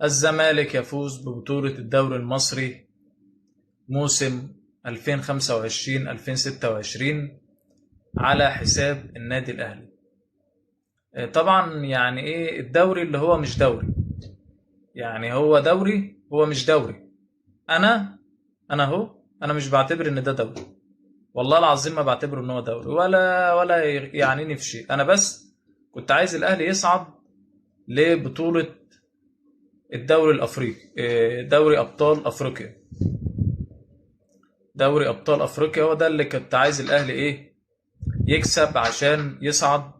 الزمالك يفوز ببطولة الدوري المصري موسم 2025-2026 على حساب النادي الأهلي. طبعا يعني ايه الدوري اللي هو مش دوري، يعني هو دوري هو مش دوري. انا مش بعتبر ان ده دوري، والله العظيم ما بعتبره ان هو دوري ولا يعنيني في شيء. انا بس كنت عايز الاهلي يصعد لبطولة الدوري الافريقي، دوري ابطال افريقيا. دوري ابطال افريقيا هو ده اللي كنت عايز الاهلي يكسب عشان يصعد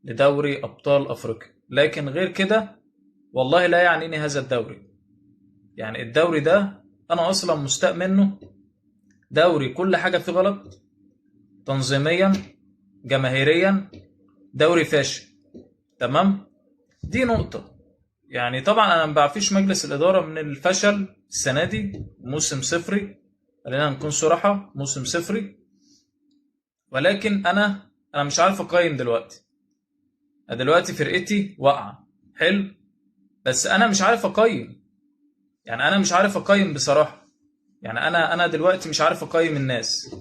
لدوري ابطال افريقيا، لكن غير كده والله لا يعنيني هذا الدوري. يعني الدوري ده انا اصلا مستاء منه، دوري كل حاجه فيه غلط، تنظيميا، جماهيريا، دوري فاشل. تمام، دي نقطه. يعني طبعا انا ما بعفيش مجلس الاداره من الفشل السنه دي، موسم صفري، خلينا نكون صراحه، موسم صفري. ولكن انا مش عارف اقيم دلوقتي. دلوقتي فرقتي واقعه، حلو، بس انا مش عارف اقيم. يعني انا مش عارف اقيم بصراحه. يعني انا دلوقتي مش عارف اقيم الناس.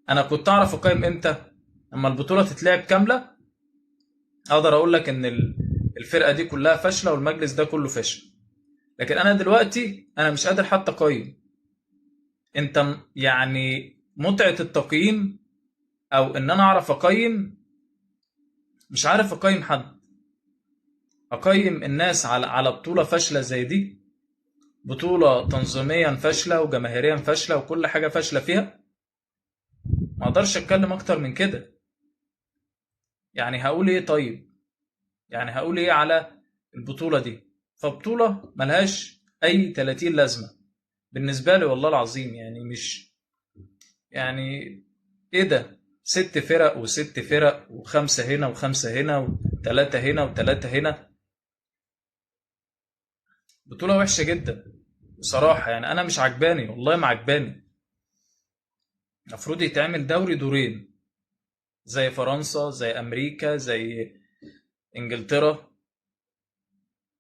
انا كنت اعرف اقيم امتى؟ اما البطوله تتلعب كامله، اقدر اقول لك ان الفرقه دي كلها فاشله والمجلس ده كله فاشل. لكن انا دلوقتي انا مش قادر حتى اقيم. انت يعني متعه التقييم او ان انا اعرف اقيم، مش عارف اقيم حد. اقيم الناس على بطوله فاشله زي دي، بطوله تنظيميا فاشله وجماهيريا فاشله وكل حاجه فاشله فيها. ما اقدرش اتكلم اكتر من كده. يعني هقول ايه طيب؟ يعني هقول ايه على البطولة دي؟ فبطولة ملهاش اي 30 لازمة بالنسبة لي والله العظيم. يعني مش يعني ايه ده؟ 6 فرق و6 فرق وخمسة هنا وخمسة هنا وثلاثة هنا وثلاثة هنا. بطولة وحشة جدا بصراحة. يعني انا مش عجباني، والله ما عجباني. المفروض يتعمل دوري دورين، زي فرنسا، زي امريكا، زي انجلترا،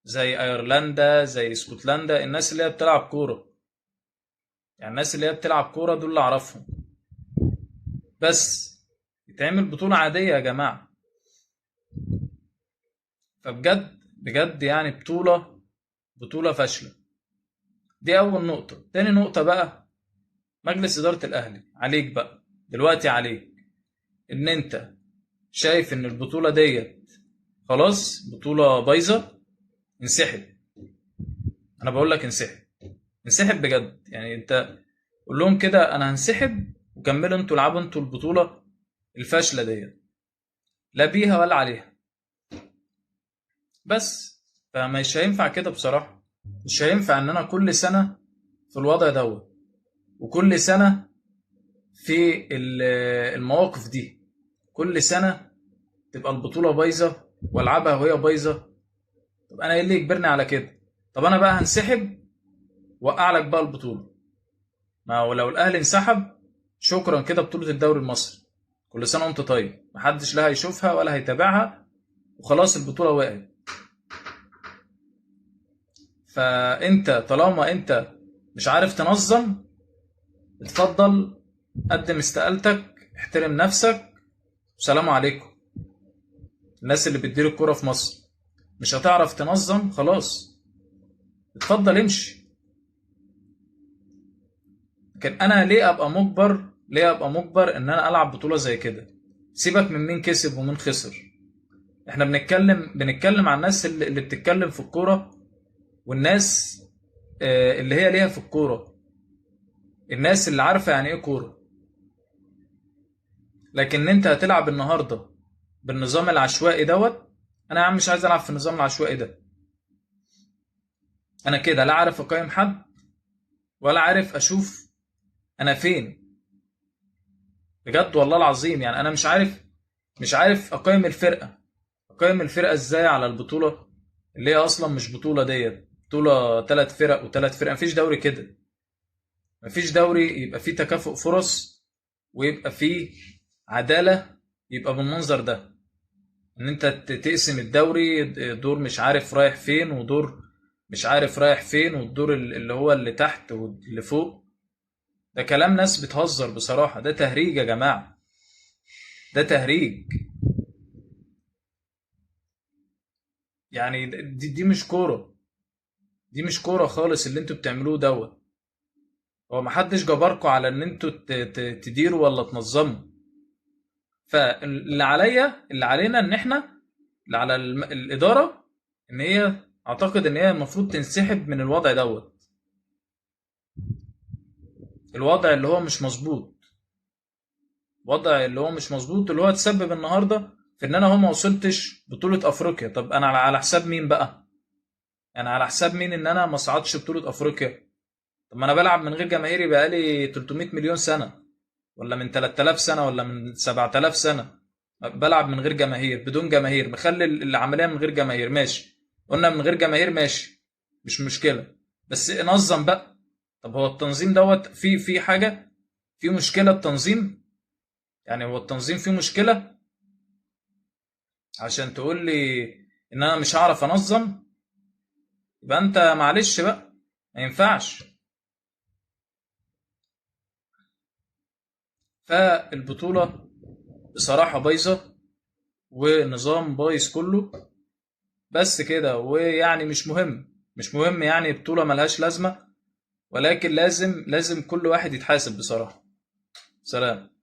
زي ايرلندا، زي اسكتلندا. الناس اللي هي بتلعب كوره، يعني الناس اللي هي بتلعب كوره دول اللي اعرفهم. بس يتعمل بطوله عاديه يا جماعه. فبجد بجد يعني بطوله فاشله. دي اول نقطه. تاني نقطه بقى، مجلس اداره الاهلي عليك بقى دلوقتي، عليك ان انت شايف ان البطوله ديت خلاص بطوله بايظه، انسحب. انا بقول لك انسحب، انسحب بجد. يعني انت قول لهم كده انا هنسحب، وكملوا انتوا العبوا انتوا البطوله الفاشله ديت، لا بيها ولا عليها. بس فمش هينفع كده بصراحه. مش هينفع ان انا كل سنه في الوضع دوت، وكل سنه في المواقف دي، كل سنه تبقى البطوله بايظه والعبها وهي بايظه. طب انا ايه اللي يجبرني على كده؟ طب انا بقى هنسحب، وقع لك بقى البطوله. ما هو لو الاهلي انسحب، شكرا كده بطوله الدوري المصري. كل سنه وانت طيب، محدش لا هيشوفها ولا هيتابعها، وخلاص البطوله وقعت. فانت طالما انت مش عارف تنظم، اتفضل قدم استقالتك، احترم نفسك، وسلام عليكم. الناس اللي بتدير الكرة في مصر مش هتعرف تنظم، خلاص اتفضل امشي. لكن انا ليه ابقى مجبر ان انا العب بطولة زي كده؟ سيبك من مين كسب ومين خسر. احنا بنتكلم عن الناس اللي بتتكلم في الكورة، والناس اللي هي ليها في الكورة، الناس اللي عارفة يعني ايه كورة. لكن انت هتلعب النهارده بالنظام العشوائي دوت. انا يا عم مش عايز العب في النظام العشوائي ده. انا كده لا عارف اقيم حد، ولا عارف اشوف انا فين. بجد والله العظيم يعني انا مش عارف اقيم الفرقه ازاي على البطوله اللي هي اصلا مش بطوله ديت. بطوله 3 فرق و3 فرق، مفيش دوري كده. مفيش دوري يبقى فيه تكافؤ فرص ويبقى فيه عداله، يبقى بالمنظر ده. ان انت تقسم الدوري دور مش عارف رايح فين، ودور مش عارف رايح فين، والدور اللي هو اللي تحت واللي فوق. ده كلام ناس بتهزر بصراحة، ده تهريج يا جماعة، ده تهريج. يعني دي مش كورة، دي مش كورة خالص اللي انتوا بتعملوه دوت. هو محدش جبركوا على ان انتوا تديروا ولا تنظموا. فاللي عليا، اللي علينا ان احنا، اللي على الإدارة، ان هي اعتقد ان هي المفروض تنسحب من الوضع دوت، الوضع اللي هو مش مظبوط، وضع اللي هو مش مظبوط، اللي هو تسبب النهارده في ان انا هو ما وصلتش بطولة افريقيا. طب انا على حساب مين بقى؟ يعني على حساب مين ان انا ما صعدتش بطولة افريقيا؟ طب ما انا بلعب من غير جماهيري بقالي 300 مليون سنة، ولا من 3000 سنة، ولا من 7000 سنة. بلعب من غير جماهير، بدون جماهير، مخلي العملية من غير جماهير، ماشي. قلنا من غير جماهير ماشي، مش مشكلة، بس نظم بقى. طب هو التنظيم دوت في حاجة، في مشكلة التنظيم؟ يعني هو التنظيم فيه مشكلة عشان تقول لي ان انا مش هعرف انظم؟ يبقى انت معلش بقى، ما ينفعش. فالبطولة بصراحة بايظة، ونظام بايظ كله، بس كده. ويعني مش مهم، مش مهم، يعني بطولة ملهاش لازمة، ولكن لازم كل واحد يتحاسب بصراحة. سلام.